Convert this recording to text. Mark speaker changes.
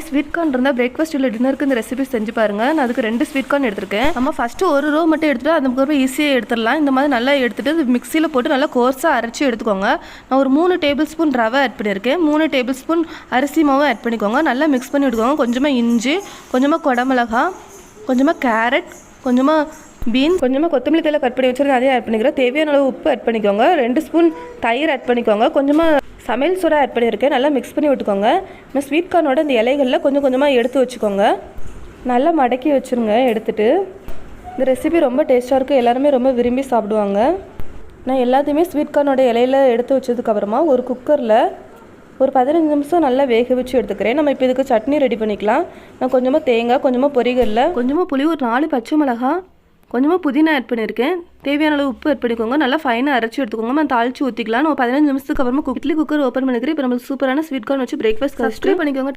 Speaker 1: Sweet corn இருந்தால் breakfast இல்லை டின்னருக்கு இந்த ரெசிபி செஞ்சு பாருங்கள். நான் அதுக்கு 2 ஸ்வீட் கார்ன் எடுத்திருக்கேன். நம்ம ஃபஸ்ட்டு ஒரு ரோ மட்டும் எடுத்துகிட்டு அதுக்கப்புறம் ஈஸியாக எடுத்துடலாம். இந்த மாதிரி நல்லா எடுத்துகிட்டு மிக்சியில் போட்டு நல்லா கோர்ஸாக அரைச்சி எடுத்துக்கோங்க. நான் ஒரு 3 டேபிள் ஸ்பூன் ரவை ஆட் பண்ணியிருக்கேன். 3 டேபிள் ஸ்பூன் அரிசி மாவும் ஆட் பண்ணிக்கோங்க. நல்லா மிக்ஸ் பண்ணி விட்டுக்கோங்க. கொஞ்சமாக இஞ்சி, கொஞ்சமாக குடமிளகா, கொஞ்சமாக கேரட், கொஞ்சமாக பீன்ஸ், கொஞ்சமாக கொத்தமல்லி தழை கட் பண்ணி வச்சுருந்தேன், அதையும் ஆட் பண்ணிக்கிறேன். தேவையான அளவு உப்பு ஆட் பண்ணிக்கோங்க. 2 ஸ்பூன் தயிர் ஆட் பண்ணிக்கோங்க. கொஞ்சமாக சமையல் சோடா ஆட் பண்ணியிருக்கேன். நல்லா மிக்ஸ் பண்ணி விட்டுக்கோங்க. நம்ம ஸ்வீட் கார்னோட இந்த இலைகளில் கொஞ்சம் கொஞ்சமாக எடுத்து வச்சுக்கோங்க. நல்லா மடக்கி வச்சுருங்க. எடுத்துகிட்டு இந்த ரெசிபி ரொம்ப டேஸ்ட்டாக இருக்குது. எல்லாருமே ரொம்ப விரும்பி சாப்பிடுவாங்க. நான் எல்லாத்தையுமே ஸ்வீட் கார்னோட இலையில் எடுத்து வச்சதுக்கப்புறமா ஒரு குக்கரில் ஒரு 15 நிமிஷம் நல்லா வேக வச்சு எடுத்துக்கிறேன். நம்ம இப்போ இதுக்கு சட்னி ரெடி பண்ணிக்கலாம். நான் கொஞ்சமாக தேங்காய், கொஞ்சமாக பொரிகடலை, கொஞ்சமாக புளி, ஒரு 4 பச்சை மிளகாய், கொஞ்சமாக புதினா ஆட் பண்ணியிருக்கேன். தேவையான அளவு உப்பு ஆட் பண்ணிக்கோங்க. நல்லா ஃபைனாக அரைச்சி எடுத்துக்கோங்க. நம்ம தாளிச்சு ஊற்றிக்கலாம். நம்ம 15 நிமிஷத்துக்கு அப்புறமா இட்லி குக்கர் ஓப்பன் பண்ணிக்கிறேன். இப்போ நம்ம சூப்பரான ஸ்வீட் கார்ன் வச்சு பிரேக்ஃபாஸ்ட் பண்ணிக்கோங்க.